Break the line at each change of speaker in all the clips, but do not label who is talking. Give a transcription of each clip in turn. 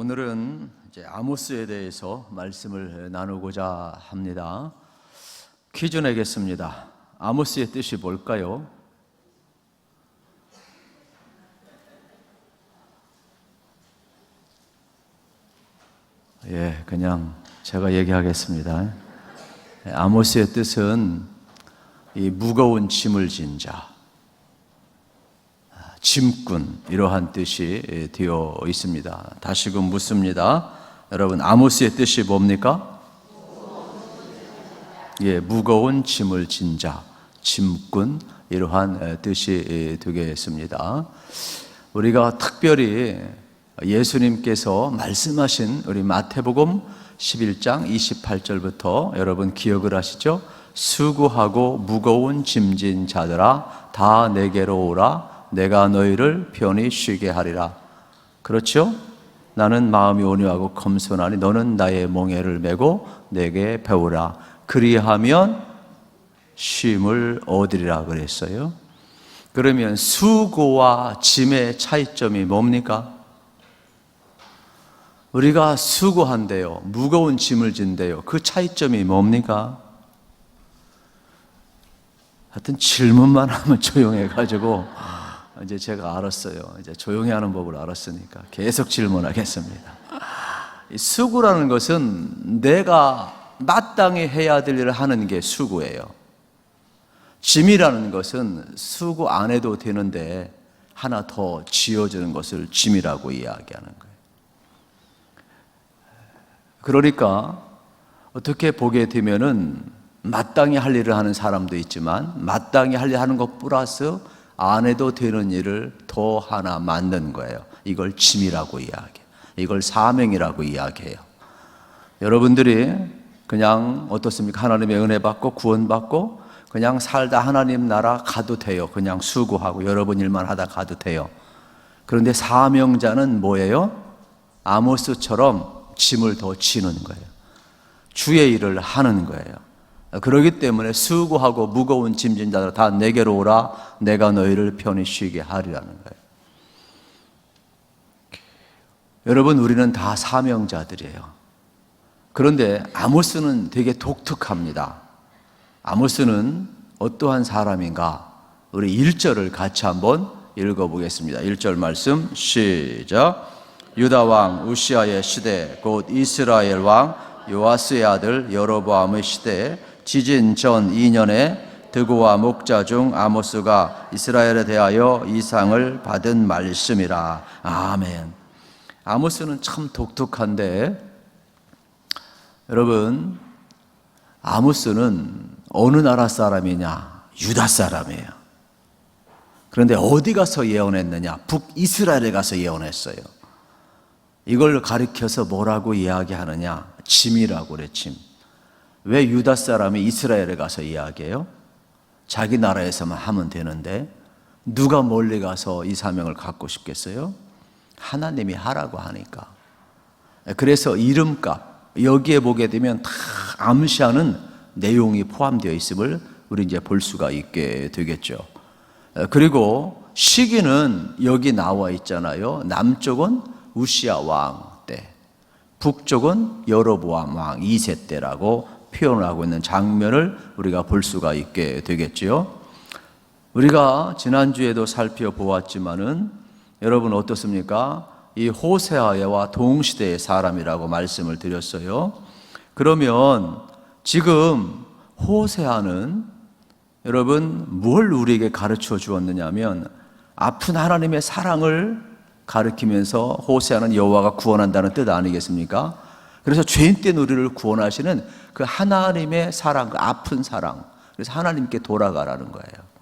오늘은 이제 아모스에 대해서 말씀을 나누고자 합니다. 퀴즈 내겠습니다. 아모스의 뜻이 뭘까요? 그냥 제가 얘기하겠습니다. 아모스의 뜻은 이 무거운 짐을 진 자, 짐꾼, 이러한 뜻이 되어 있습니다. 다시금 묻습니다. 여러분, 아모스의 뜻이 뭡니까? 무거운 짐을 진 자, 짐꾼, 이러한 뜻이 되겠습니다. 우리가 특별히 예수님께서 말씀하신 우리 마태복음 11장 28절부터 여러분 기억을 하시죠? 수고하고 무거운 짐진 자들아 다 내게로 오라 내가 너희를 편히 쉬게 하리라. 그렇죠? 나는 마음이 온유하고 겸손하니 너는 나의 멍에를 메고 내게 배우라. 그리하면 쉼을 얻으리라 그랬어요. 그러면 수고와 짐의 차이점이 뭡니까? 우리가 수고한대요, 무거운 짐을 진대요. 그 차이점이 뭡니까? 하여튼 질문만 하면 조용해가지고 이제 제가 알았어요. 이제 조용히 하는 법을 알았으니까 계속 질문하겠습니다. 이 수고라는 것은 내가 마땅히 해야 될 일을 하는 게 수고예요. 짐이라는 것은 수고 안 해도 되는데 하나 더 지어주는 것을 짐이라고 이야기하는 거예요. 그러니까 어떻게 보게 되면은 마땅히 할 일을 하는 사람도 있지만 마땅히 할 일 하는 것 플러스 안 해도 되는 일을 더 하나 만든 거예요. 이걸 짐이라고 이야기해요. 이걸 사명이라고 이야기해요. 여러분들이 그냥 어떻습니까? 하나님의 은혜 받고 구원 받고 그냥 살다 하나님 나라 가도 돼요. 그냥 수고하고 여러분 일만 하다 가도 돼요. 그런데 사명자는 뭐예요? 아모스처럼 짐을 더 지는 거예요. 주의 일을 하는 거예요. 그렇기 때문에 수고하고 무거운 짐진 자들 다 내게로 오라 내가 너희를 편히 쉬게 하리라는 거예요. 여러분, 우리는 다 사명자들이에요. 그런데 아모스는 되게 독특합니다. 아모스는 어떠한 사람인가? 우리 1절을 같이 한번 읽어보겠습니다. 1절 말씀 시작. 유다 왕 우시아의 시대 곧 이스라엘 왕 요아스의 아들 여로보암의 시대에 지진 전 2년에 드고와 목자 중 아모스가 이스라엘에 대하여 이 상을 받은 말씀이라. 아멘. 아모스는 참 독특한데 여러분, 아모스는 어느 나라 사람이냐? 유다 사람이에요. 그런데 어디 가서 예언했느냐? 북이스라엘에 가서 예언했어요. 이걸 가리켜서 뭐라고 이야기하느냐? 짐이라고 그래, 짐. 왜 유다 사람이 이스라엘에 가서 이야기해요? 자기 나라에서만 하면 되는데 누가 멀리 가서 이 사명을 갖고 싶겠어요? 하나님이 하라고 하니까. 그래서 이름값, 여기에 보게 되면 다 암시하는 내용이 포함되어 있음을 우리 이제 볼 수가 있게 되겠죠. 그리고 시기는 여기 나와 있잖아요. 남쪽은 우시아 왕 때, 북쪽은 여로보암 왕 2세 때라고 표현을 하고 있는 장면을 우리가 볼 수가 있게 되겠지요. 우리가 지난주에도 살펴보았지만은 여러분 어떻습니까? 이 호세아와 동시대의 사람이라고 말씀을 드렸어요. 그러면 지금 호세아는 여러분 뭘 우리에게 가르쳐 주었느냐 하면 아픈 하나님의 사랑을 가르치면서 호세아는 여호와가 구원한다는 뜻 아니겠습니까? 그래서 죄인 된 우리를 구원하시는 그 하나님의 사랑, 그 아픈 사랑, 그래서 하나님께 돌아가라는 거예요.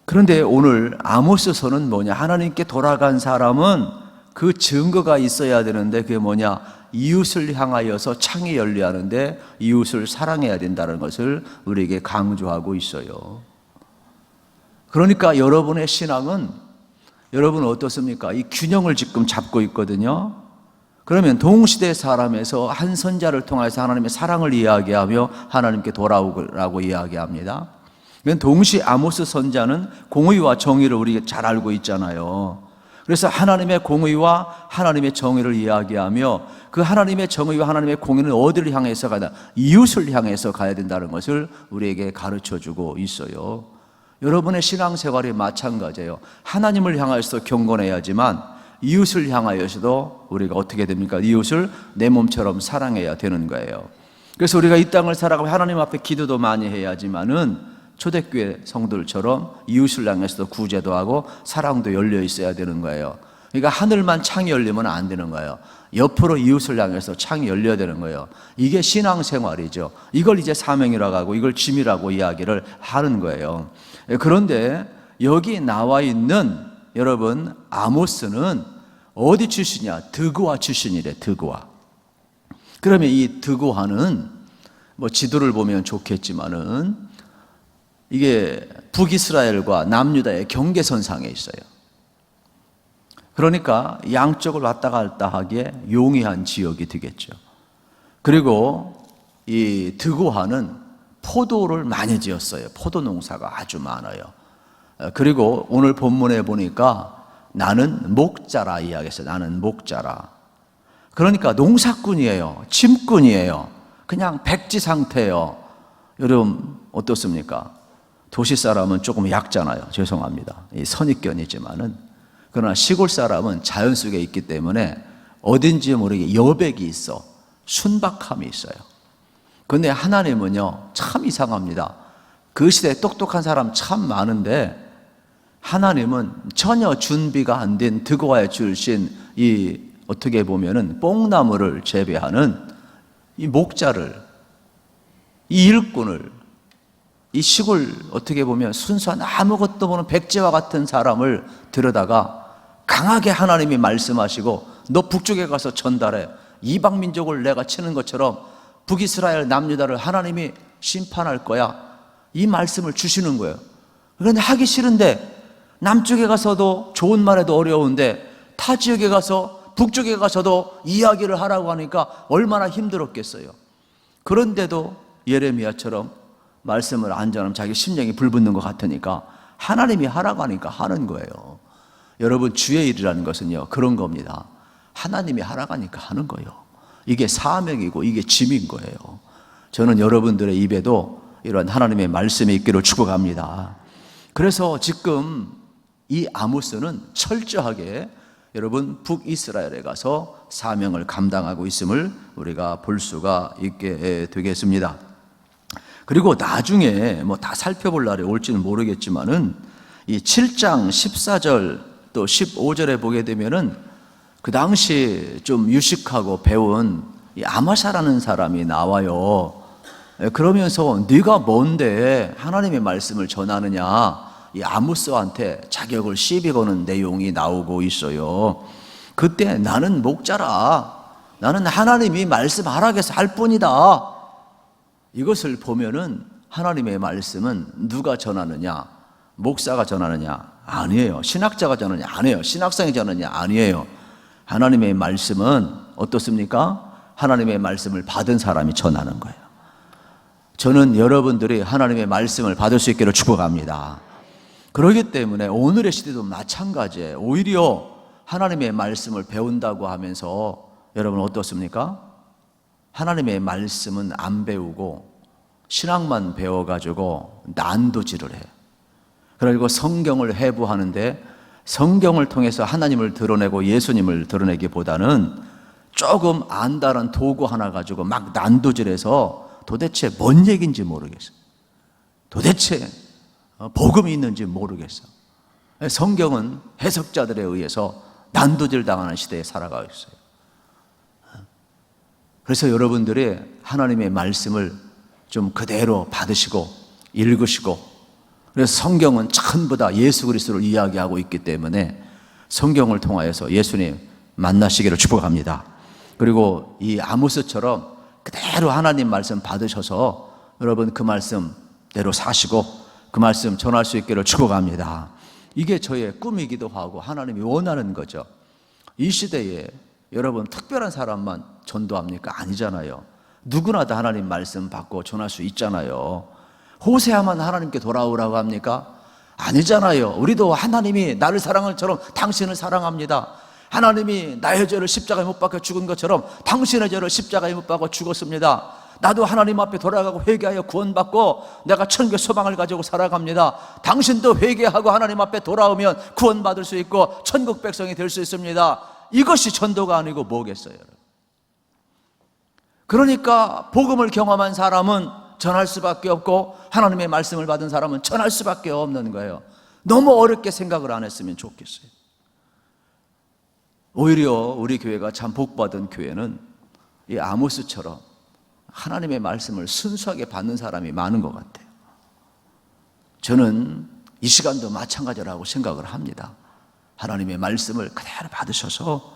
그런데 오늘 아모스서는 뭐냐? 하나님께 돌아간 사람은 그 증거가 있어야 되는데 그게 뭐냐? 이웃을 향하여서 창이 열려야 하는데 이웃을 사랑해야 된다는 것을 우리에게 강조하고 있어요. 그러니까 여러분의 신앙은 여러분 어떻습니까? 이 균형을 지금 잡고 있거든요. 그러면 동시대 사람에서 한 선자를 통해서 하나님의 사랑을 이야기하며 하나님께 돌아오라고 이야기합니다. 동시에 아모스 선자는 공의와 정의를 우리가 잘 알고 있잖아요. 그래서 하나님의 공의와 하나님의 정의를 이야기하며 그 하나님의 정의와 하나님의 공의는 어디를 향해서 가냐? 이웃을 향해서 가야 된다는 것을 우리에게 가르쳐주고 있어요. 여러분의 신앙생활이 마찬가지예요. 하나님을 향해서 경건해야지만 이웃을 향하여서도 우리가 어떻게 됩니까? 이웃을 내 몸처럼 사랑해야 되는 거예요. 그래서 우리가 이 땅을 살아가고 하나님 앞에 기도도 많이 해야지만은 초대교회 성도들처럼 이웃을 향해서도 구제도 하고 사랑도 열려 있어야 되는 거예요. 그러니까 하늘만 창이 열리면 안 되는 거예요. 옆으로 이웃을 향해서 창이 열려야 되는 거예요. 이게 신앙생활이죠. 이걸 이제 사명이라고 하고 이걸 짐이라고 이야기를 하는 거예요. 그런데 여기 나와 있는 여러분 아모스는 어디 출신이야? 드고아 출신이래. 드고아. 그러면 이 드고아는 뭐 지도를 보면 좋겠지만은 이게 북이스라엘과 남유다의 경계선상에 있어요. 그러니까 양쪽을 왔다 갔다 하기에 용이한 지역이 되겠죠. 그리고 이 드고아는 포도를 많이 지었어요. 포도 농사가 아주 많아요. 그리고 오늘 본문에 보니까 나는 목자라 이야기했어요. 나는 목자라. 그러니까 농사꾼이에요. 짐꾼이에요. 그냥 백지 상태예요. 여러분 어떻습니까? 도시 사람은 조금 약잖아요. 죄송합니다. 이 선입견이지만은. 그러나 시골 사람은 자연 속에 있기 때문에 어딘지 모르게 여백이 있어. 순박함이 있어요. 그런데 하나님은요, 참 이상합니다. 그 시대에 똑똑한 사람 참 많은데 하나님은 전혀 준비가 안 된 드고아의 출신 이 어떻게 보면은 뽕나무를 재배하는 이 목자를, 이 일꾼을, 이 시골 어떻게 보면 순수한 아무것도 모르는 백제와 같은 사람을 들여다가 강하게 하나님이 말씀하시고 너 북쪽에 가서 전달해. 이방 민족을 내가 치는 것처럼 북이스라엘 남유다를 하나님이 심판할 거야. 이 말씀을 주시는 거예요. 그런데 하기 싫은데 남쪽에 가서도 좋은 말해도 어려운데 타 지역에 가서 북쪽에 가서도 이야기를 하라고 하니까 얼마나 힘들었겠어요. 그런데도 예레미야처럼 말씀을 안 전하면 자기 심령이 불붙는 것 같으니까 하나님이 하라고 하니까 하는 거예요. 여러분 주의 일이라는 것은요 그런 겁니다. 하나님이 하라고 하니까 하는 거예요. 이게 사명이고 이게 짐인 거예요. 저는 여러분들의 입에도 이런 하나님의 말씀이 있기를 축복합니다. 그래서 지금 이 아모스는 철저하게 여러분 북이스라엘에 가서 사명을 감당하고 있음을 우리가 볼 수가 있게 되겠습니다. 그리고 나중에 뭐 다 살펴볼 날이 올지는 모르겠지만은 이 7장 14절 또 15절에 보게 되면은 그 당시 좀 유식하고 배운 이 아마샤라는 사람이 나와요. 그러면서 네가 뭔데 하나님의 말씀을 전하느냐, 이 아모스한테 자격을 시비 거는 내용이 나오고 있어요. 그때 나는 목자라, 나는 하나님이 말씀하라고 해서 할 뿐이다. 이것을 보면은 하나님의 말씀은 누가 전하느냐? 목사가 전하느냐? 아니에요. 신학자가 전하느냐? 아니에요. 신학생이 전하느냐? 아니에요. 하나님의 말씀은 어떻습니까? 하나님의 말씀을 받은 사람이 전하는 거예요. 저는 여러분들이 하나님의 말씀을 받을 수 있기를 축복합니다. 그렇기 때문에 오늘의 시대도 마찬가지예요. 오히려 하나님의 말씀을 배운다고 하면서 여러분 어떻습니까? 하나님의 말씀은 안 배우고 신학만 배워가지고 난도질을 해. 그리고 성경을 해부하는데 성경을 통해서 하나님을 드러내고 예수님을 드러내기보다는 조금 안다는 도구 하나 가지고 막 난도질해서 도대체 뭔 얘기인지 모르겠어. 도대체 복음이 있는지 모르겠어. 성경은 해석자들에 의해서 난도질 당하는 시대에 살아가고 있어요. 그래서 여러분들이 하나님의 말씀을 좀 그대로 받으시고 읽으시고, 그래서 성경은 전부 다 예수 그리스도를 이야기하고 있기 때문에 성경을 통하여서 예수님 만나시기를 축복합니다. 그리고 이 아모스처럼 그대로 하나님 말씀 받으셔서 여러분 그 말씀대로 사시고 그 말씀 전할 수 있기를 축복합니다. 이게 저의 꿈이기도 하고 하나님이 원하는 거죠. 이 시대에 여러분 특별한 사람만 전도합니까? 아니잖아요. 누구나 다 하나님 말씀 받고 전할 수 있잖아요. 호세아만 하나님께 돌아오라고 합니까? 아니잖아요. 우리도 하나님이 나를 사랑한 것처럼 당신을 사랑합니다. 하나님이 나의 죄를 십자가에 못 박혀 죽은 것처럼 당신의 죄를 십자가에 못 박아 죽었습니다. 나도 하나님 앞에 돌아가고 회개하여 구원받고 내가 천국의 소망을 가지고 살아갑니다. 당신도 회개하고 하나님 앞에 돌아오면 구원받을 수 있고 천국 백성이 될 수 있습니다. 이것이 전도가 아니고 뭐겠어요? 그러니까 복음을 경험한 사람은 전할 수밖에 없고 하나님의 말씀을 받은 사람은 전할 수밖에 없는 거예요. 너무 어렵게 생각을 안 했으면 좋겠어요. 오히려 우리 교회가 참 복받은 교회는 이 아모스처럼 하나님의 말씀을 순수하게 받는 사람이 많은 것 같아요. 저는 이 시간도 마찬가지라고 생각을 합니다. 하나님의 말씀을 그대로 받으셔서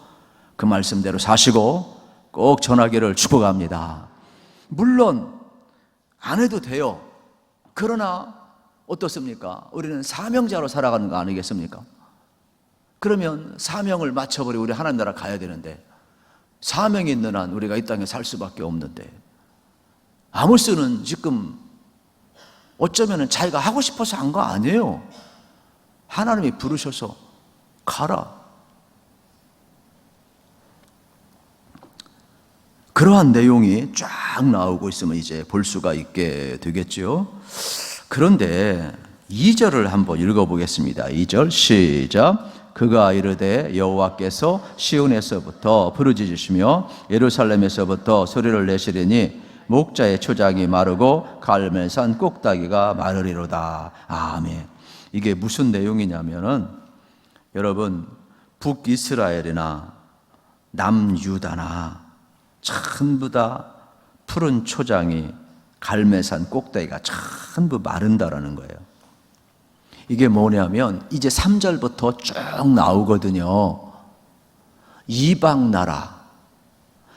그 말씀대로 사시고 꼭 전하기를 축복합니다. 물론 안 해도 돼요. 그러나 어떻습니까? 우리는 사명자로 살아가는 거 아니겠습니까? 그러면 사명을 맞춰버리고 우리 하나님 나라 가야 되는데 사명이 있는 한 우리가 이 땅에 살 수밖에 없는데 아모스는 지금 어쩌면 자기가 하고 싶어서 한 거 아니에요. 하나님이 부르셔서 가라. 그러한 내용이 쫙 나오고 있으면 이제 볼 수가 있게 되겠죠. 그런데 2절을 한번 읽어보겠습니다. 2절 시작. 그가 이르되 여호와께서 시온에서부터 부르짖으시며 예루살렘에서부터 소리를 내시리니 목자의 초장이 마르고 갈멜산 꼭다기가 마르리로다. 아멘. 이게 무슨 내용이냐면은 여러분 북이스라엘이나 남유다나 전부 다 푸른 초장이 갈멜산 꼭다기가 전부 마른다라는 거예요. 이게 뭐냐면 이제 3절부터 쭉 나오거든요. 이방 나라,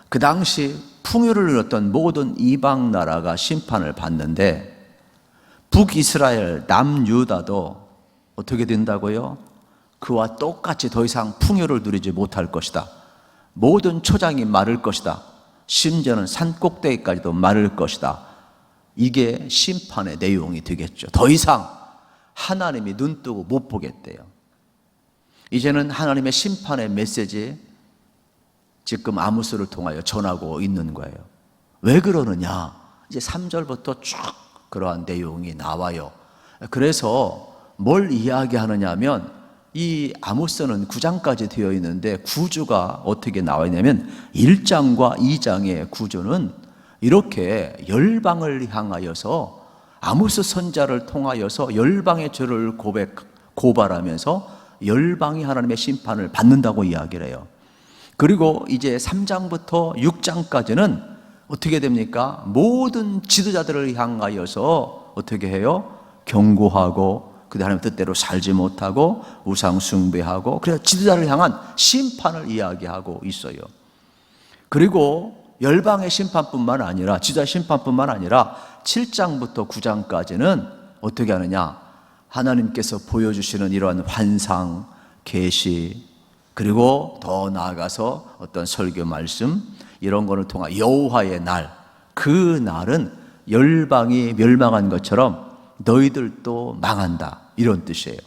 그 당시 풍요를 누렸던 모든 이방 나라가 심판을 받는데 북이스라엘, 남유다도 어떻게 된다고요? 그와 똑같이 더 이상 풍요를 누리지 못할 것이다. 모든 초장이 마를 것이다. 심지어는 산 꼭대기까지도 마를 것이다. 이게 심판의 내용이 되겠죠. 더 이상 하나님이 눈 뜨고 못 보겠대요. 이제는 하나님의 심판의 메시지 지금 아모스를 통하여 전하고 있는 거예요. 왜 그러느냐? 이제 3절부터 쭉 그러한 내용이 나와요. 그래서 뭘 이야기하느냐 하면 이 아모스는 9장까지 되어 있는데 구조가 어떻게 나와 있냐면 1장과 2장의 구조는 이렇게 열방을 향하여서 아모스 선자를 통하여서 열방의 죄를 고발하면서 열방이 하나님의 심판을 받는다고 이야기를 해요. 그리고 이제 3장부터 6장까지는 어떻게 됩니까? 모든 지도자들을 향하여서 어떻게 해요? 경고하고 그 하나님 뜻대로 살지 못하고 우상 숭배하고 그래서 지도자를 향한 심판을 이야기하고 있어요. 그리고 열방의 심판뿐만 아니라 지도자 심판뿐만 아니라 7장부터 9장까지는 어떻게 하느냐? 하나님께서 보여주시는 이러한 환상, 계시, 그리고 더 나아가서 어떤 설교 말씀 이런 것을 통한 여호와의 날, 그 날은 열방이 멸망한 것처럼 너희들도 망한다 이런 뜻이에요.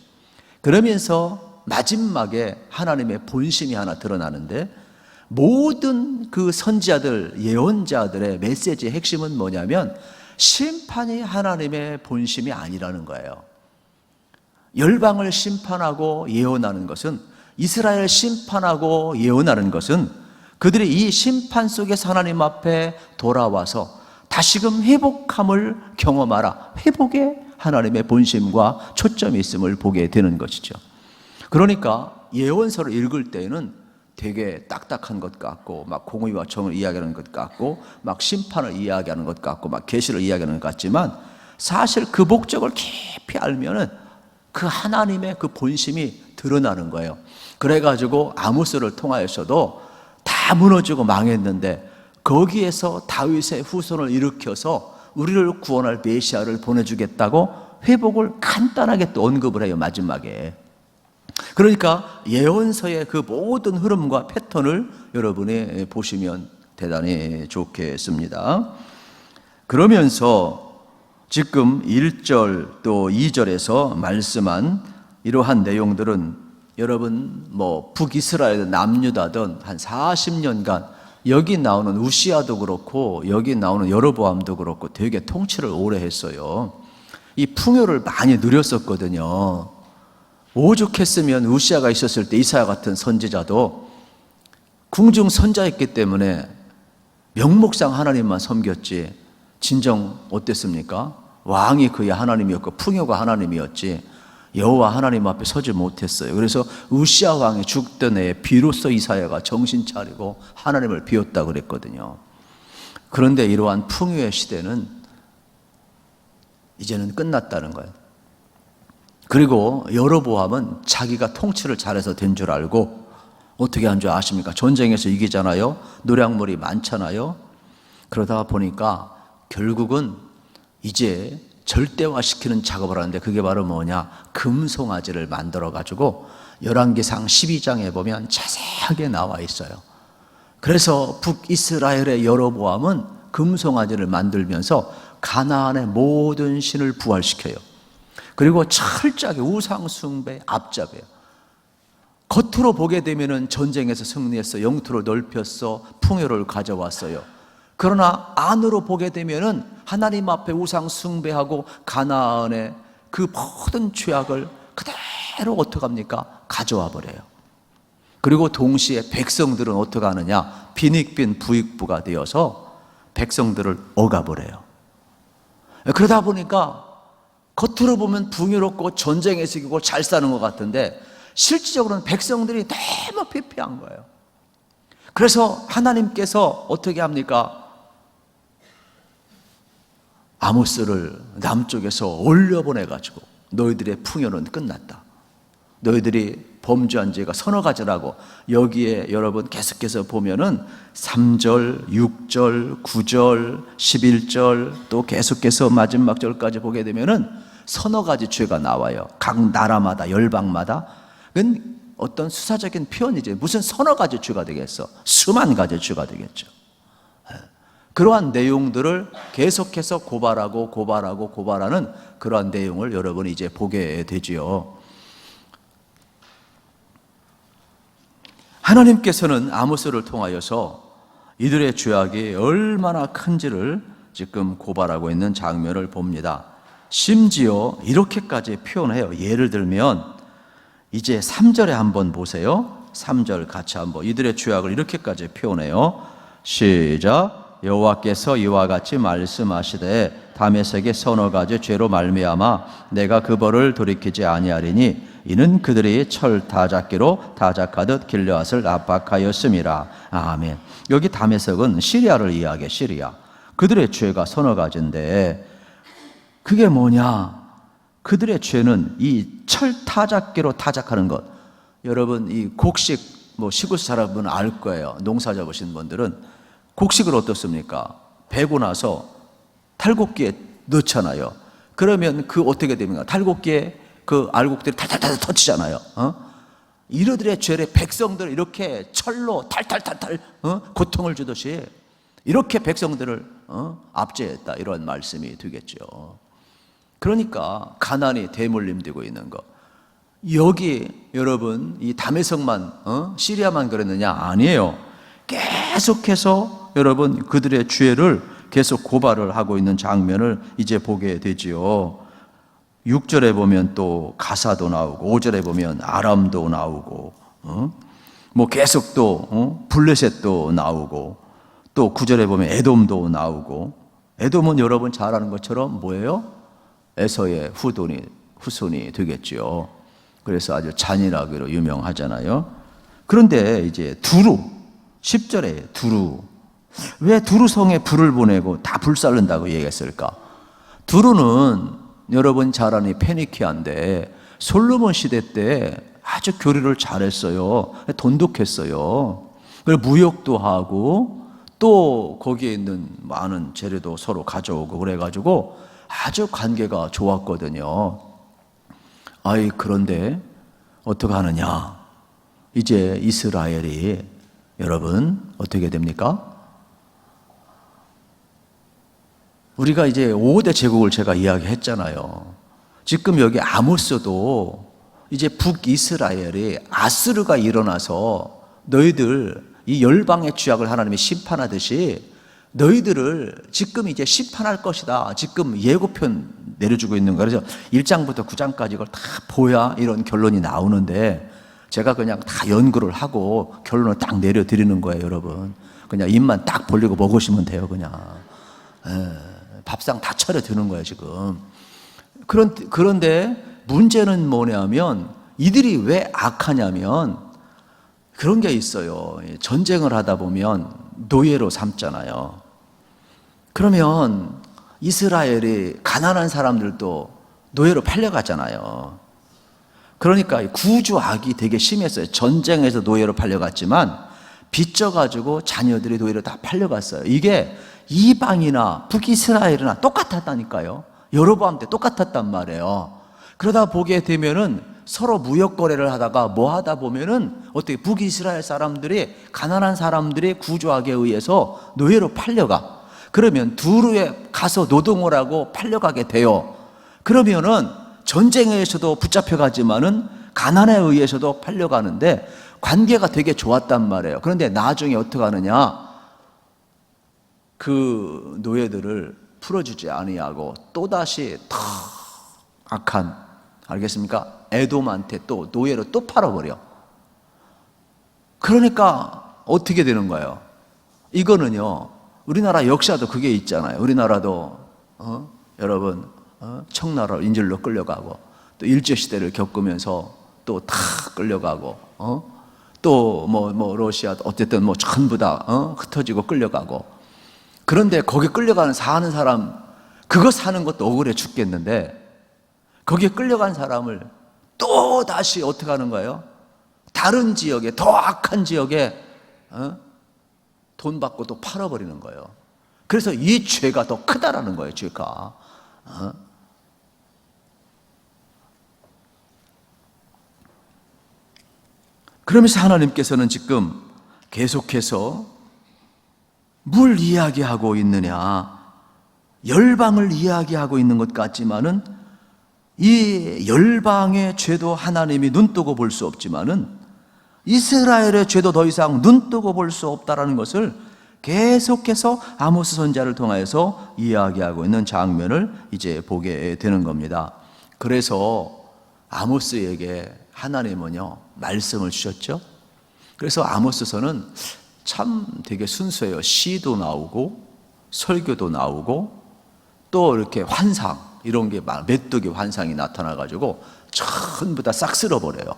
그러면서 마지막에 하나님의 본심이 하나 드러나는데 모든 그 선지자들, 예언자들의 메시지의 핵심은 뭐냐면 심판이 하나님의 본심이 아니라는 거예요. 열방을 심판하고 예언하는 것은 이스라엘 심판하고 예언하는 것은 그들이 이 심판 속에서 하나님 앞에 돌아와서 다시금 회복함을 경험하라. 회복에 하나님의 본심과 초점이 있음을 보게 되는 것이죠. 그러니까 예언서를 읽을 때에는 되게 딱딱한 것 같고 막 공의와 정을 이야기하는 것 같고 막 심판을 이야기하는 것 같고 막 계시를 이야기하는 것 같지만 사실 그 목적을 깊이 알면은 그 하나님의 그 본심이 드러나는 거예요. 그래가지고 아모스를 통하여서도 다 무너지고 망했는데 거기에서 다윗의 후손을 일으켜서 우리를 구원할 메시아를 보내주겠다고 회복을 간단하게 또 언급을 해요. 마지막에. 그러니까 예언서의 그 모든 흐름과 패턴을 여러분이 보시면 대단히 좋겠습니다. 그러면서 지금 1절 또 2절에서 말씀한 이러한 내용들은 여러분 북이스라엘 남유다든 한 40년간 여기 나오는 우시아도 그렇고 여기 나오는 여로보암도 그렇고 되게 통치를 오래 했어요. 이 풍요를 많이 누렸었거든요. 오죽했으면 우시아가 있었을 때 이사야 같은 선지자도 궁중 선자였기 때문에 명목상 하나님만 섬겼지 진정 어땠습니까? 왕이 그의 하나님이었고 풍요가 하나님이었지 여호와 하나님 앞에 서지 못했어요. 그래서 우시아 왕이 죽던 해에 비로소 이사야가 정신 차리고 하나님을 비웠다 그랬거든요. 그런데 이러한 풍요의 시대는 이제는 끝났다는 거예요. 그리고 여로보암은 자기가 통치를 잘해서 된 줄 알고 어떻게 한 줄 아십니까? 전쟁에서 이기잖아요. 노략물이 많잖아요. 그러다 보니까 결국은 이제 절대화시키는 작업을 하는데 그게 바로 뭐냐? 금송아지를 만들어가지고 열왕기상 12장에 보면 자세하게 나와 있어요. 그래서 북이스라엘의 여로보암은 금송아지를 만들면서 가나안의 모든 신을 부활시켜요. 그리고 철저하게 우상숭배 앞잡아요. 겉으로 보게 되면 전쟁에서 승리했어, 영토를 넓혔어, 풍요를 가져왔어요. 그러나 안으로 보게 되면 하나님 앞에 우상 숭배하고 가나안의 그 모든 죄악을 그대로 어떻게 합니까? 가져와 버려요. 그리고 동시에 백성들은 어떻게 하느냐? 빈익빈 부익부가 되어서 백성들을 억압을 해요. 그러다 보니까 겉으로 보면 풍요롭고 전쟁에서 이기고 잘 사는 것 같은데 실질적으로는 백성들이 너무 피폐한 거예요. 그래서 하나님께서 어떻게 합니까? 아모스를 남쪽에서 올려보내가지고 너희들의 풍요는 끝났다. 너희들이 범죄한 죄가 서너 가지라고. 여기에 여러분 계속해서 보면은 3절, 6절, 9절, 11절 또 계속해서 마지막 절까지 보게 되면은 서너 가지 죄가 나와요. 각 나라마다, 열방마다. 그건 어떤 수사적인 표현이지 무슨 서너 가지 죄가 되겠어? 수만 가지 죄가 되겠죠. 그러한 내용들을 계속해서 고발하는 그러한 내용을 여러분이 이제 보게 되지요. 하나님께서는 아모스를 통하여서 이들의 죄악이 얼마나 큰지를 지금 고발하고 있는 장면을 봅니다. 심지어 이렇게까지 표현해요. 예를 들면 이제 3절에 한번 보세요. 3절 같이 한번 이들의 죄악을 이렇게까지 표현해요. 시작. 여호와께서 이와 같이 말씀하시되 다메섹의 서너 가지 죄로 말미암아 내가 그 벌을 돌이키지 아니하리니 이는 그들이 철 다잡기로 다잡하듯 길르앗을 압박하였음이라. 아멘. 여기 다메섹은 시리아를 이야기해. 시리아. 그들의 죄가 서너 가지인데 그게 뭐냐? 그들의 죄는 이 철 타작기로 타작하는 것. 여러분 이 곡식 시골 사람은 알 거예요. 농사 잡으신 분들은 곡식을 어떻습니까? 베고 나서 탈곡기에 넣잖아요. 그러면 그 어떻게 됩니까? 탈곡기에 그 알곡들이 탈탈탈 터치잖아요. 이러들의 죄를 백성들을 이렇게 철로 탈탈탈탈 고통을 주듯이 이렇게 백성들을 압제했다. 이런 말씀이 되겠죠. 그러니까 가난이 대물림되고 있는 것. 여기 여러분 이 다메섹만 시리아만 그랬느냐? 아니에요. 계속해서 여러분 그들의 죄를 계속 고발을 하고 있는 장면을 이제 보게 되지요. 6절에 보면 또 가사도 나오고 5절에 보면 아람도 나오고 계속 또 블레셋도 나오고 또 9절에 보면 에돔도 나오고. 에돔은 여러분 잘 아는 것처럼 뭐예요? 에서의 후손이 되겠죠. 그래서 아주 잔인하기로 유명하잖아요. 그런데 이제 두루 10절에 두루. 왜 두루성에 불을 보내고 다 불살른다고 얘기했을까? 두루는 여러분 잘 아는 페니키아인데 솔로몬 시대 때 아주 교류를 잘했어요. 돈독했어요. 그리고 무역도 하고 또 거기에 있는 많은 재료도 서로 가져오고 그래가지고 아주 관계가 좋았거든요. 그런데 어떻게 하느냐? 이제 이스라엘이 여러분 어떻게 됩니까? 우리가 이제 5대 제국을 제가 이야기했잖아요. 지금 여기 아모스도 이제 북이스라엘이 아스르가 일어나서 너희들 이 열방의 죄악을 하나님이 심판하듯이 너희들을 지금 이제 심판할 것이다. 지금 예고편 내려주고 있는 거예요. 그래서 1장부터 9장까지 이걸 다 보야 이런 결론이 나오는데 제가 그냥 다 연구를 하고 결론을 딱 내려드리는 거예요, 여러분. 그냥 입만 딱 벌리고 먹으시면 돼요, 그냥. 밥상 다 차려드는 거예요, 지금. 그런데 문제는 뭐냐면 이들이 왜 악하냐면 그런 게 있어요. 전쟁을 하다 보면 노예로 삼잖아요. 그러면 이스라엘이 가난한 사람들도 노예로 팔려가잖아요. 그러니까 구주악이 되게 심했어요. 전쟁에서 노예로 팔려갔지만 빚져가지고 자녀들이 노예로 다 팔려갔어요. 이게 이방이나 북이스라엘이나 똑같았다니까요. 여로보암 때 똑같았단 말이에요. 그러다 보게 되면은 서로 무역 거래를 하다가 뭐 하다 보면은 어떻게 북이스라엘 사람들이 가난한 사람들이 구조하게 의해서 노예로 팔려가. 그러면 두루에 가서 노동을 하고 팔려가게 돼요. 그러면은 전쟁에서도 붙잡혀가지만은 가난에 의해서도 팔려가는데 관계가 되게 좋았단 말이에요. 그런데 나중에 어떻게 하느냐? 그 노예들을 풀어주지 아니하고 또다시 더 악한, 알겠습니까? 에돔한테 또 노예로 또 팔아버려. 그러니까 어떻게 되는 거예요? 이거는요, 우리나라 역사도 그게 있잖아요. 우리나라도 여러분 청나라 인질로 끌려가고 또 일제시대를 겪으면서 또 다 끌려가고 또 뭐 러시아 어쨌든 뭐 전부 다 흩어지고 끌려가고. 그런데 거기 끌려가는 사는 사람, 그거 사는 것도 억울해 죽겠는데 거기에 끌려간 사람을 또 다시 어떻게 하는 거예요? 다른 지역에, 더 악한 지역에 돈 받고 또 팔아버리는 거예요. 그래서 이 죄가 더 크다라는 거예요, 죄가. 그러면서 하나님께서는 지금 계속해서 뭘 이야기하고 있느냐? 열방을 이야기하고 있는 것 같지만은 이 열방의 죄도 하나님이 눈뜨고 볼 수 없지만은 이스라엘의 죄도 더 이상 눈뜨고 볼 수 없다라는 것을 계속해서 아모스 선지자를 통해서 이야기하고 있는 장면을 이제 보게 되는 겁니다. 그래서 아모스에게 하나님은요 말씀을 주셨죠. 그래서 아모스서는 참 되게 순수해요. 시도 나오고 설교도 나오고 또 이렇게 환상 이런 게 막 메뚜기 환상이 나타나가지고 전부 다 싹 쓸어버려요.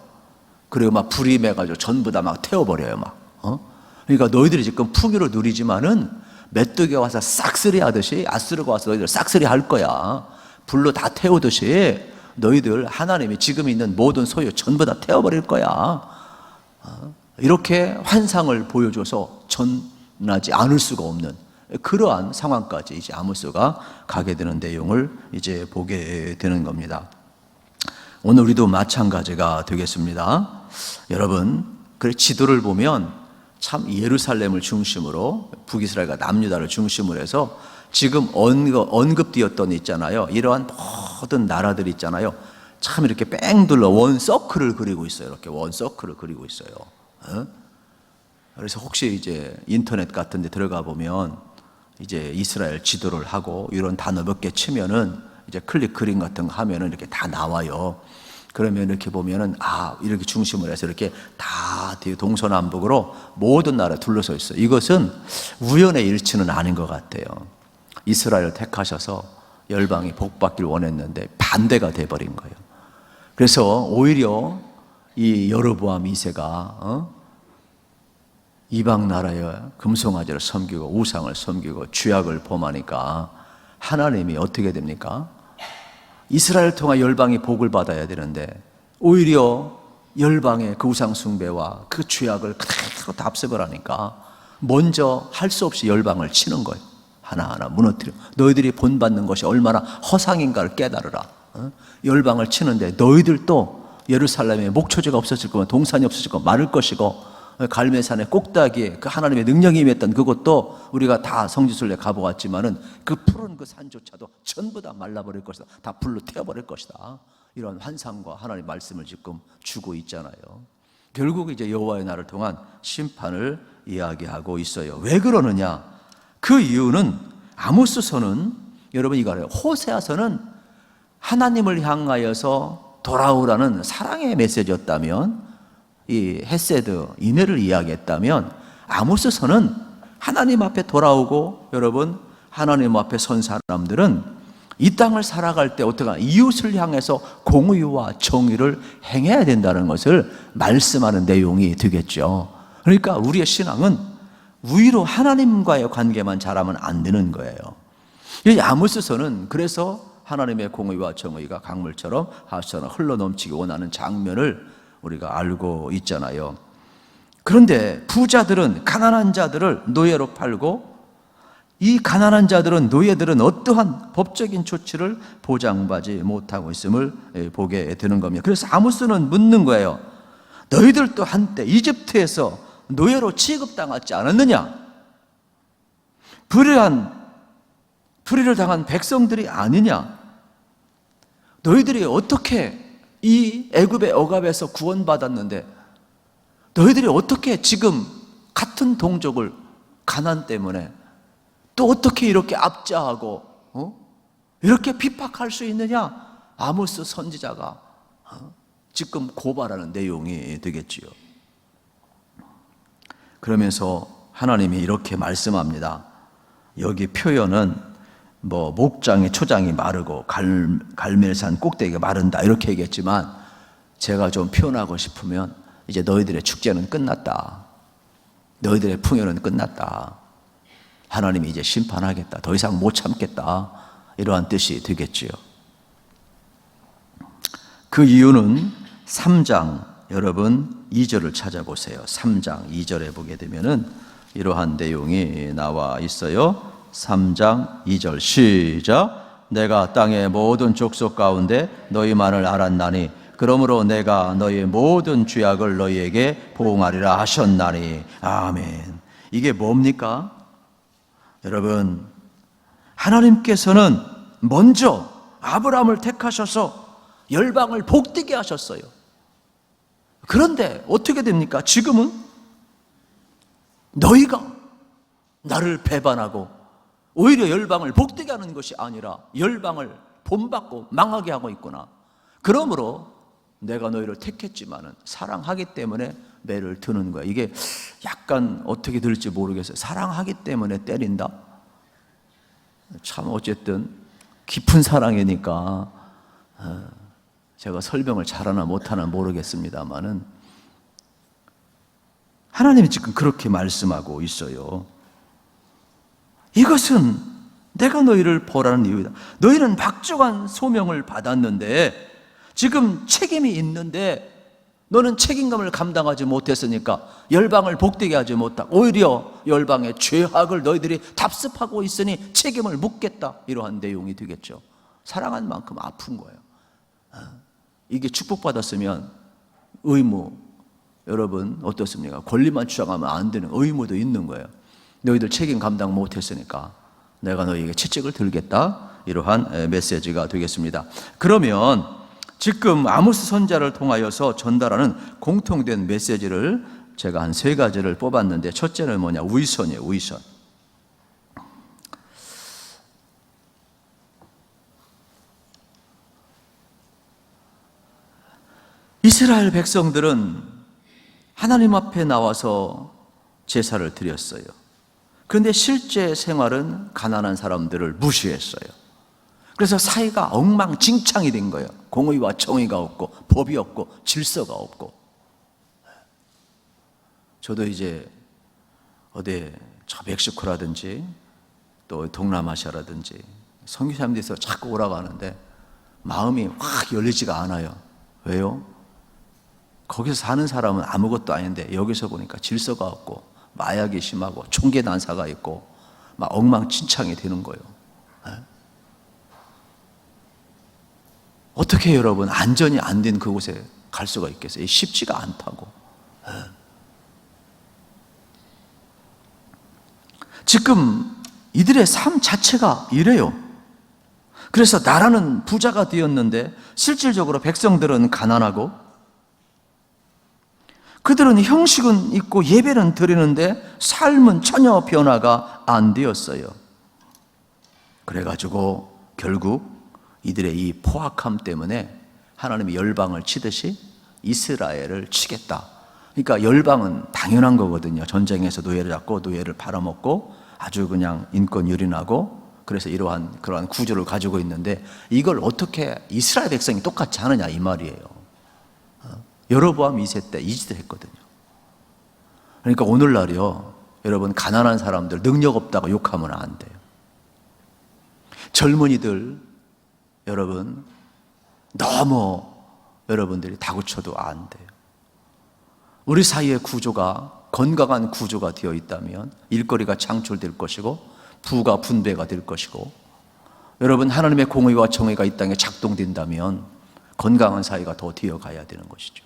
그리고 막 불이 매가지고 전부 다 막 태워버려요. 그러니까 너희들이 지금 풍요를 누리지만은 메뚜기가 와서 싹쓸이 하듯이 아스르가 와서 너희들 싹쓸이 할 거야. 불로 다 태우듯이 너희들 하나님이 지금 있는 모든 소유 전부 다 태워버릴 거야. 이렇게 환상을 보여줘서 전하지 않을 수가 없는 그러한 상황까지 이제 아모스가 가게 되는 내용을 이제 보게 되는 겁니다. 오늘 우리도 마찬가지가 되겠습니다. 여러분, 그 지도를 보면 참 예루살렘을 중심으로 북이스라엘과 남유다를 중심으로 해서 지금 언급되었던 있잖아요. 이러한 모든 나라들 있잖아요. 참 이렇게 뺑 둘러 원 서클을 그리고 있어요. 이렇게 원 서클을 그리고 있어요. 그래서 혹시 이제 인터넷 같은 데 들어가 보면 이제 이스라엘 지도를 하고 이런 단어 몇 개 치면은 이제 클릭 그림 같은 거 하면은 이렇게 다 나와요. 그러면 이렇게 보면은 이렇게 중심으로 해서 이렇게 다 동서남북으로 모든 나라 둘러서 있어요. 이것은 우연의 일치는 아닌 것 같아요. 이스라엘을 택하셔서 열방이 복받길 원했는데 반대가 돼버린 거예요. 그래서 오히려 이 여로보암 2세가 이방 나라의 금송아지를 섬기고 우상을 섬기고 죄악을 범하니까 하나님이 어떻게 됩니까? 이스라엘 통한 열방이 복을 받아야 되는데 오히려 열방의 그 우상 숭배와 그 죄악을 그대로 다 압습을 하니까 먼저 할 수 없이 열방을 치는 거예요. 하나하나 무너뜨려. 너희들이 본받는 것이 얼마나 허상인가를 깨달으라. 열방을 치는데 너희들도 예루살렘에 목초지가 없어질 거면 동산이 없어질 거면 마를 것이고 갈멜산의 꼭대기에 그 하나님의 능력이 임했던 그곳도 우리가 다 성지순례 가보았지만은 그 푸른 그 산조차도 전부 다 말라버릴 것이다. 다 불로 태워버릴 것이다. 이런 환상과 하나님의 말씀을 지금 주고 있잖아요. 결국 이제 여호와의 날을 통한 심판을 이야기하고 있어요. 왜 그러느냐? 그 이유는 아모스서는 여러분 이거 알아요. 호세아서는 하나님을 향하여서 돌아오라는 사랑의 메시지였다면, 이 헤세드, 인애를 이야기했다면, 아모스서는 하나님 앞에 돌아오고, 여러분 하나님 앞에 선 사람들은 이 땅을 살아갈 때 어떻게 이웃을 향해서 공의와 정의를 행해야 된다는 것을 말씀하는 내용이 되겠죠. 그러니까 우리의 신앙은 위로 하나님과의 관계만 잘하면 안 되는 거예요. 이 아모스서는 그래서 하나님의 공의와 정의가 강물처럼 하수처럼 흘러넘치기 원하는 장면을 우리가 알고 있잖아요. 그런데 부자들은 가난한 자들을 노예로 팔고, 이 가난한 자들은, 노예들은 어떠한 법적인 조치를 보장받지 못하고 있음을 보게 되는 겁니다. 그래서 아모스는 묻는 거예요. 너희들도 한때 이집트에서 노예로 취급당하지 않았느냐? 불의를 당한 백성들이 아니냐? 너희들이 어떻게 이 애굽의 억압에서 구원받았는데, 너희들이 어떻게 지금 같은 동족을 가난 때문에 또 어떻게 이렇게 압제하고 이렇게 비박할 수 있느냐? 아모스 선지자가 지금 고발하는 내용이 되겠지요. 그러면서 하나님이 이렇게 말씀합니다. 여기 표현은 뭐 목장의 초장이 마르고 갈멜산 꼭대기가 마른다 이렇게 얘기했지만, 제가 좀 표현하고 싶으면 이제 너희들의 축제는 끝났다. 너희들의 풍요는 끝났다. 하나님이 이제 심판하겠다. 더 이상 못 참겠다. 이러한 뜻이 되겠지요. 그 이유는 3장, 여러분 2절을 찾아보세요. 3장 2절에 보게 되면은 이러한 내용이 나와 있어요. 3장 2절 시작. 내가 땅의 모든 족속 가운데 너희만을 알았나니 그러므로 내가 너희 모든 죄악을 너희에게 보응하리라 하셨나니. 아멘. 이게 뭡니까? 여러분, 하나님께서는 먼저 아브라함을 택하셔서 열방을 복되게 하셨어요. 그런데 어떻게 됩니까? 지금은 너희가 나를 배반하고 오히려 열방을 복되게 하는 것이 아니라 열방을 본받고 망하게 하고 있구나. 그러므로 내가 너희를 택했지만은 사랑하기 때문에 매를 드는 거야. 이게 약간 어떻게 들을지 모르겠어요. 사랑하기 때문에 때린다? 참 어쨌든 깊은 사랑이니까 제가 설명을 잘하나 못하나 모르겠습니다만은 하나님이 지금 그렇게 말씀하고 있어요. 이것은 내가 너희를 벌하는 이유이다. 너희는 막중한 소명을 받았는데 지금 책임이 있는데 너는 책임감을 감당하지 못했으니까 열방을 복되게 하지 못하고 오히려 열방의 죄악을 너희들이 답습하고 있으니 책임을 묻겠다. 이러한 내용이 되겠죠. 사랑한 만큼 아픈 거예요. 이게 축복받았으면 의무, 여러분 어떻습니까? 권리만 주장하면 안 되는 의무도 있는 거예요. 너희들 책임 감당 못했으니까 내가 너희에게 채찍을 들겠다. 이러한 메시지가 되겠습니다. 그러면 지금 아모스 선지자를 통하여서 전달하는 공통된 메시지를 제가 한 3가지를 뽑았는데, 첫째는 뭐냐? 위선이에요. 위선. 이스라엘 백성들은 하나님 앞에 나와서 제사를 드렸어요. 그런데 실제 생활은 가난한 사람들을 무시했어요. 그래서 사회가 엉망진창이 된 거예요. 공의와 정의가 없고 법이 없고 질서가 없고. 저도 이제 어디 저 멕시코라든지 또 동남아시아라든지 선교사님들에서 자꾸 오라고 하는데 마음이 확 열리지가 않아요. 왜요? 거기서 사는 사람은 아무것도 아닌데 여기서 보니까 질서가 없고 마약이 심하고 총계 난사가 있고 막 엉망진창이 되는 거예요. 어떻게 여러분 안전이 안 된 그곳에 갈 수가 있겠어요? 쉽지가 않다고. 지금 이들의 삶 자체가 이래요. 그래서 나라는 부자가 되었는데 실질적으로 백성들은 가난하고, 그들은 형식은 있고 예배는 드리는데 삶은 전혀 변화가 안 되었어요. 그래가지고 결국 이들의 이 포악함 때문에 하나님이 열방을 치듯이 이스라엘을 치겠다. 그러니까 열방은 당연한 거거든요. 전쟁에서 노예를 잡고 노예를 팔아먹고 아주 그냥 인권 유린하고, 그래서 그러한 구조를 가지고 있는데, 이걸 어떻게 이스라엘 백성이 똑같이 하느냐 이 말이에요. 여로보암 2세 때 이 짓을 했거든요. 그러니까 오늘날이요, 여러분, 가난한 사람들 능력 없다고 욕하면 안 돼요. 젊은이들 여러분 너무 여러분들이 다구쳐도 안 돼요. 우리 사이의 구조가 건강한 구조가 되어 있다면 일거리가 창출될 것이고 부가 분배가 될 것이고, 여러분 하나님의 공의와 정의가 이 땅에 작동된다면 건강한 사회가 더 되어가야 되는 것이죠.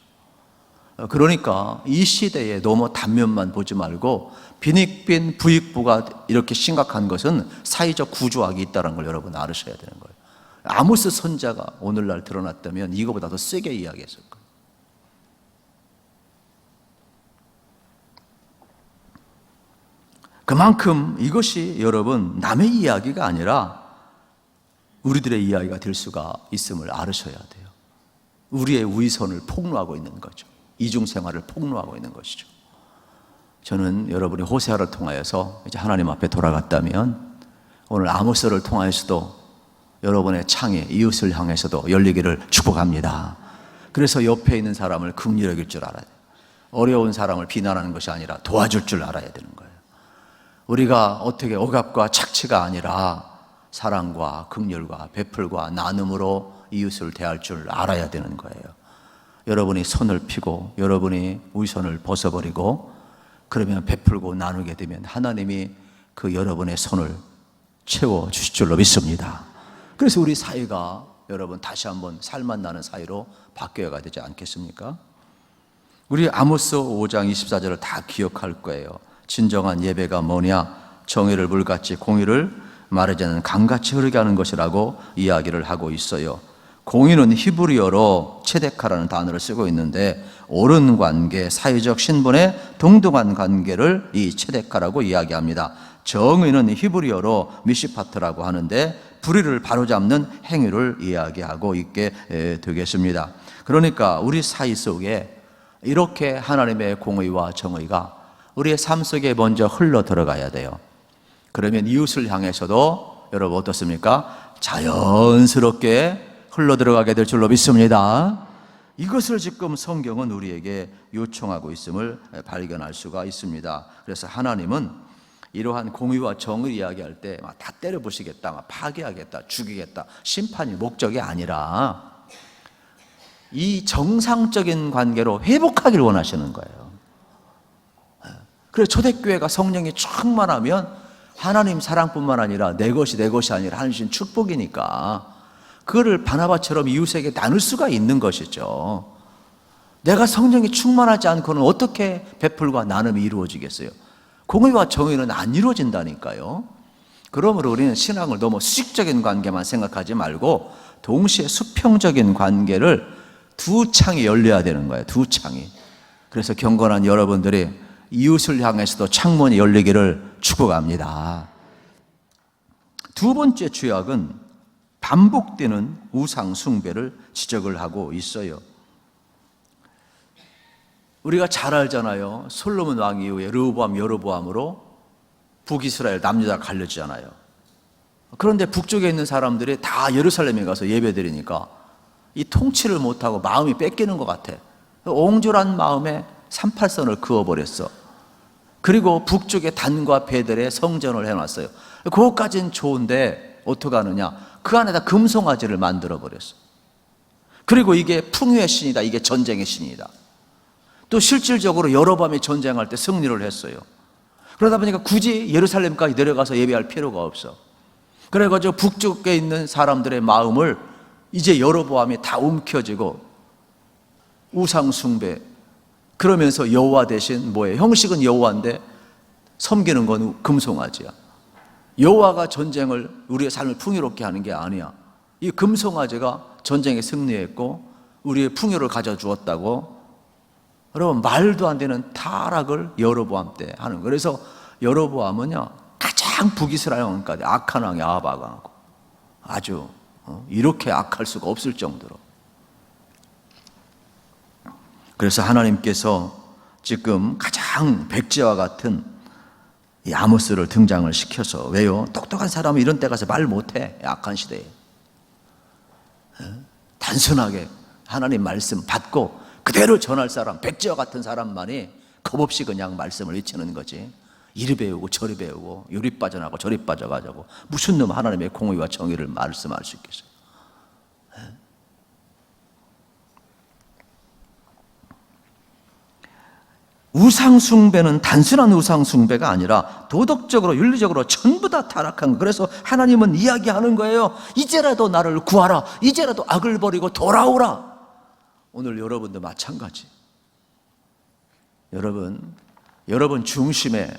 그러니까 이 시대에 너무 단면만 보지 말고 빈익빈 부익부가 이렇게 심각한 것은 사회적 구조학이 있다는 걸 여러분 알으셔야 되는 거예요. 아모스 선자가 오늘날 드러났다면 이거보다 더 세게 이야기했을 거예요. 그만큼 이것이 여러분 남의 이야기가 아니라 우리들의 이야기가 될 수가 있음을 알으셔야 돼요. 우리의 위선을 폭로하고 있는 거죠. 이중생활을 폭로하고 있는 것이죠. 저는 여러분이 호세아를 통하여서 이제 하나님 앞에 돌아갔다면 오늘 아모스를 통하여서도 여러분의 창이 이웃을 향해서도 열리기를 축복합니다. 그래서 옆에 있는 사람을 긍휼히 여길 줄 알아야 돼요. 어려운 사람을 비난하는 것이 아니라 도와줄 줄 알아야 되는 거예요. 우리가 어떻게 억압과 착취가 아니라 사랑과 긍휼과 베풀과 나눔으로 이웃을 대할 줄 알아야 되는 거예요. 여러분이 손을 펴고 여러분이 위선을 벗어버리고 그러면 베풀고 나누게 되면 하나님이 그 여러분의 손을 채워주실 줄로 믿습니다. 그래서 우리 사회가 여러분 다시 한번 살맛나는 사회로 바뀌어야 되지 않겠습니까? 우리 아모스 5장 24절을 다 기억할 거예요. 진정한 예배가 뭐냐? 정의를 물같이 공의를 마르지 않는 강같이 흐르게 하는 것이라고 이야기를 하고 있어요. 공의는 히브리어로 체데카라는 단어를 쓰고 있는데 옳은 관계, 사회적 신분의 동등한 관계를 이 체데카라고 이야기합니다. 정의는 히브리어로 미시파트라고 하는데 불의를 바로잡는 행위를 이야기하고 있게 되겠습니다. 그러니까 우리 사회 속에 이렇게 하나님의 공의와 정의가 우리의 삶 속에 먼저 흘러 들어가야 돼요. 그러면 이웃을 향해서도 여러분 어떻습니까? 자연스럽게 흘러 들어가게 될 줄로 믿습니다. 이것을 지금 성경은 우리에게 요청하고 있음을 발견할 수가 있습니다. 그래서 하나님은 이러한 공의와 정의 이야기할 때 다 때려부시겠다, 막 파괴하겠다, 죽이겠다, 심판이 목적이 아니라 이 정상적인 관계로 회복하기를 원하시는 거예요. 그래서 초대교회가 성령이 충만하면 하나님 사랑뿐만 아니라 내 것이 아니라 하나님 축복이니까 그거를 바나바처럼 이웃에게 나눌 수가 있는 것이죠. 내가 성령이 충만하지 않고는 어떻게 베풀과 나눔이 이루어지겠어요? 공의와 정의는 안 이루어진다니까요. 그러므로 우리는 신앙을 너무 수직적인 관계만 생각하지 말고 동시에 수평적인 관계를 두 창이 열려야 되는 거예요. 두 창이. 그래서 경건한 여러분들이 이웃을 향해서도 창문이 열리기를 축복합니다. 두 번째 죄악은 반복되는 우상 숭배를 지적을 하고 있어요. 우리가 잘 알잖아요. 솔로몬 왕 이후에 르호보암, 여로보암으로 북이스라엘 남유다가 갈려지잖아요. 그런데 북쪽에 있는 사람들이 다 예루살렘에 가서 예배드리니까 이 통치를 못하고 마음이 뺏기는 것 같아. 옹졸한 마음에 38선을 그어버렸어. 그리고 북쪽에 단과 베델에 성전을 해놨어요. 그것까지는 좋은데 어떻게 하느냐? 그 안에다 금송아지를 만들어버렸어. 그리고 이게 풍요의 신이다, 이게 전쟁의 신이다. 또 실질적으로 여로보암이 전쟁할 때 승리를 했어요. 그러다 보니까 굳이 예루살렘까지 내려가서 예배할 필요가 없어. 그래가지고 북쪽에 있는 사람들의 마음을 이제 여로보암이 다 움켜쥐고 우상 숭배, 그러면서 여호와 대신 뭐예요? 형식은 여호와인데 섬기는 건 금송아지야. 여호와가 전쟁을, 우리의 삶을 풍요롭게 하는 게 아니야. 이 금송아지가 전쟁에 승리했고 우리의 풍요를 가져주었다고. 여러분, 말도 안 되는 타락을 여로보암 때 하는 거예요. 그래서 여로보암은요, 가장 북이스라엘 왕까지 악한 왕이 아합 왕하고 아주 이렇게 악할 수가 없을 정도로. 그래서 하나님께서 지금 가장 백제와 같은 이 아모스를 등장을 시켜서, 왜요? 똑똑한 사람은 이런 때 가서 말 못해. 악한 시대에 단순하게 하나님 말씀 받고 그대로 전할 사람, 백제와 같은 사람만이 겁없이 그냥 말씀을 외치는 거지. 이리 배우고 저리 배우고 요리 빠져나가고 저리 빠져가자고 무슨 놈 하나님의 공의와 정의를 말씀할 수 있겠어요? 우상숭배는 단순한 우상숭배가 아니라 도덕적으로 윤리적으로 전부 다 타락한 거. 그래서 하나님은 이야기하는 거예요. 이제라도 나를 구하라. 이제라도 악을 버리고 돌아오라. 오늘 여러분도 마찬가지. 여러분 중심에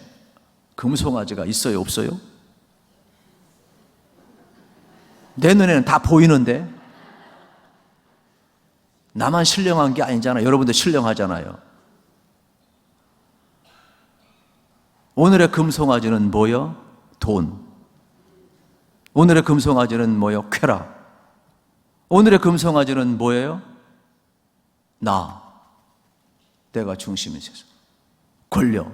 금송아지가 있어요, 없어요? 내 눈에는 다 보이는데 나만 신령한 게 아니잖아요. 여러분도 신령하잖아요. 오늘의 금송아지는 뭐요? 돈. 오늘의 금송아지는 뭐요? 쾌락. 오늘의 금송아지는 뭐예요? 내가 중심이 있어서. 권력.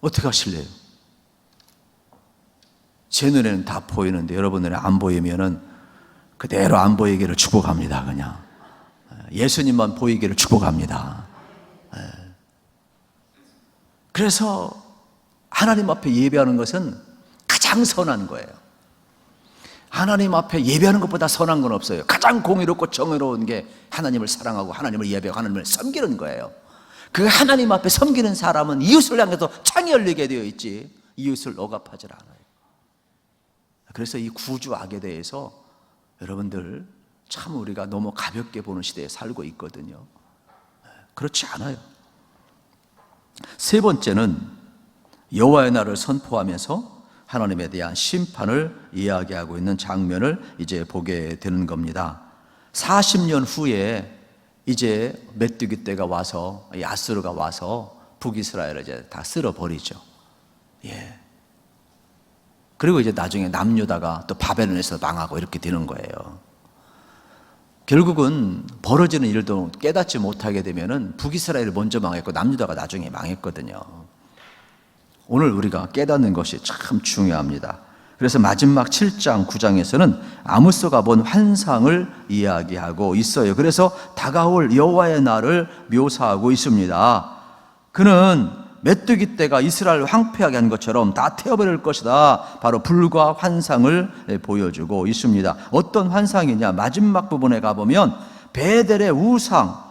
어떻게 하실래요? 제 눈에는 다 보이는데 여러분 눈에 안 보이면은 그대로 안 보이기를 축복합니다. 그냥 예수님만 보이기를 축복합니다. 그래서 하나님 앞에 예배하는 것은 가장 선한 거예요. 하나님 앞에 예배하는 것보다 선한 건 없어요. 가장 공의롭고 정의로운 게 하나님을 사랑하고 하나님을 예배하고 하나님을 섬기는 거예요. 그 하나님 앞에 섬기는 사람은 이웃을 향해서 창이 열리게 되어 있지 이웃을 억압하지 않아요. 그래서 이 구주악에 대해서 여러분들 참 우리가 너무 가볍게 보는 시대에 살고 있거든요. 그렇지 않아요. 세 번째는 여호와의 날을 선포하면서 하나님에 대한 심판을 이야기하고 있는 장면을 이제 보게 되는 겁니다. 40년 후에 이제 메뚜기 떼가 와서, 야스루가 와서 북이스라엘을 이제 다 쓸어버리죠. 예. 그리고 이제 나중에 남유다가 또 바벨론에서 망하고 이렇게 되는 거예요. 결국은 벌어지는 일도 깨닫지 못하게 되면은 북이스라엘이 먼저 망했고 남유다가 나중에 망했거든요. 오늘 우리가 깨닫는 것이 참 중요합니다. 그래서 마지막 7장, 9장에서는 아모스가 본 환상을 이야기하고 있어요. 그래서 다가올 여호와의 날을 묘사하고 있습니다. 그는 메뚜기 떼가 이스라엘을 황폐하게 한 것처럼 다 태워버릴 것이다. 바로 불과 환상을 보여주고 있습니다. 어떤 환상이냐? 마지막 부분에 가보면 베델의 우상,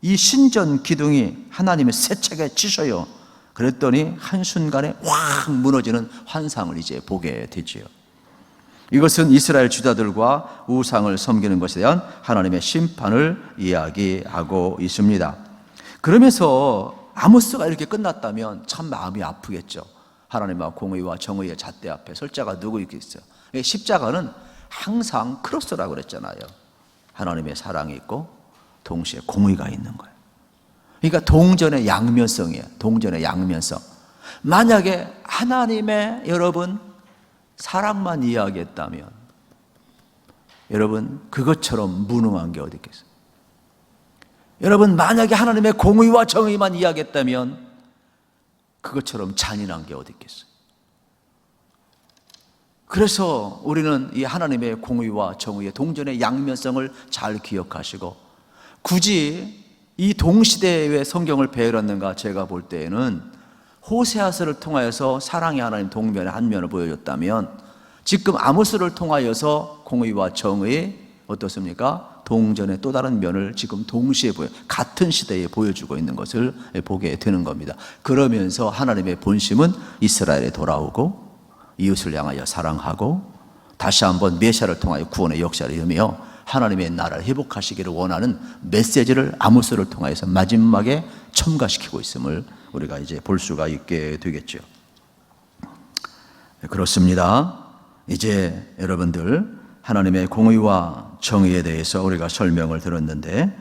이 신전 기둥이 하나님의 세책에 치셔요. 그랬더니 한순간에 확 무너지는 환상을 이제 보게 되지요. 이것은 이스라엘 주자들과 우상을 섬기는 것에 대한 하나님의 심판을 이야기하고 있습니다. 그러면서 아모스가 이렇게 끝났다면 참 마음이 아프겠죠. 하나님의 공의와 정의의 잣대 앞에 설 자가 누구 있겠어요? 십자가는 항상 크로스라고 그랬잖아요. 하나님의 사랑이 있고 동시에 공의가 있는 거예요. 그러니까 동전의 양면성이에요. 동전의 양면성. 만약에 하나님의 여러분 사랑만 이야기했다면 여러분 그것처럼 무능한 게 어디 있겠어요? 여러분 만약에 하나님의 공의와 정의만 이야기했다면 그것처럼 잔인한 게 어디 있겠어요? 그래서 우리는 이 하나님의 공의와 정의의 동전의 양면성을 잘 기억하시고, 굳이 이 동시대에 왜 성경을 배열했는가 제가 볼 때에는 호세아서를 통하여서 사랑의 하나님 동면의 한 면을 보여줬다면 지금 아모스를 통하여서 공의와 정의의 어떻습니까? 동전의 또 다른 면을 지금 동시에 같은 시대에 보여주고 있는 것을 보게 되는 겁니다. 그러면서 하나님의 본심은 이스라엘에 돌아오고 이웃을 향하여 사랑하고 다시 한번 메시아를 통하여 구원의 역사를 이루며 하나님의 나라를 회복하시기를 원하는 메시지를 아모스를 통하여서 마지막에 첨가시키고 있음을 우리가 이제 볼 수가 있게 되겠죠. 그렇습니다. 이제 여러분들 하나님의 공의와 정의에 대해서 우리가 설명을 들었는데,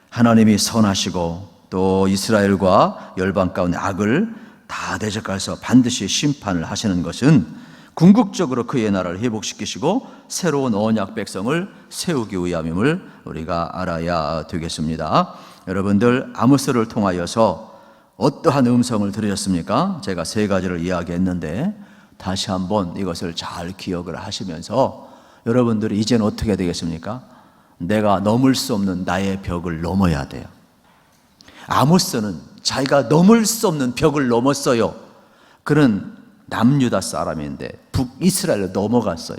하나님이 선하시고 또 이스라엘과 열방 가운데 악을 다 대적해서 반드시 심판을 하시는 것은 궁극적으로 그의 나라를 회복시키시고 새로운 언약 백성을 세우기 위함임을 우리가 알아야 되겠습니다. 여러분들 아모스를 통하여서 어떠한 음성을 들으셨습니까? 제가 세 가지를 이야기했는데 다시 한번 이것을 잘 기억을 하시면서 여러분들이 이제는 어떻게 되겠습니까? 내가 넘을 수 없는 나의 벽을 넘어야 돼요. 아모스는 자기가 넘을 수 없는 벽을 넘었어요. 그는 남유다 사람인데 북이스라엘로 넘어갔어요.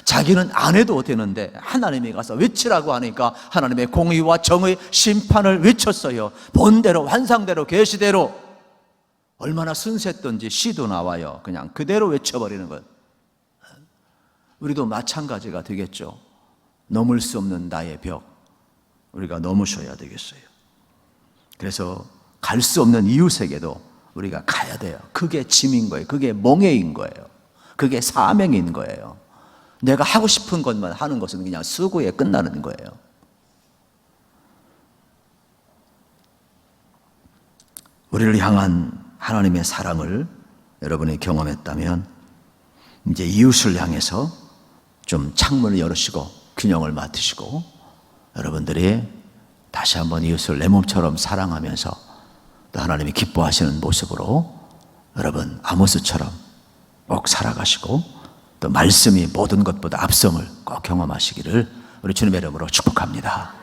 자기는 안 해도 되는데 하나님이 가서 외치라고 하니까 하나님의 공의와 정의 심판을 외쳤어요. 본대로 환상대로 계시대로. 얼마나 순수했던지 시도 나와요. 그냥 그대로 외쳐버리는 것. 우리도 마찬가지가 되겠죠. 넘을 수 없는 나의 벽, 우리가 넘으셔야 되겠어요. 그래서 갈 수 없는 이웃에게도 우리가 가야 돼요. 그게 짐인 거예요. 그게 몽해인 거예요. 그게 사명인 거예요. 내가 하고 싶은 것만 하는 것은 그냥 수고에 끝나는 거예요. 우리를 향한 하나님의 사랑을 여러분이 경험했다면 이제 이웃을 향해서 좀 창문을 열으시고 균형을 맡으시고 여러분들이 다시 한번 이웃을 내 몸처럼 사랑하면서 또 하나님이 기뻐하시는 모습으로 여러분 아모스처럼 꼭 살아가시고 또 말씀이 모든 것보다 앞성을 꼭 경험하시기를 우리 주님의 이름으로 축복합니다.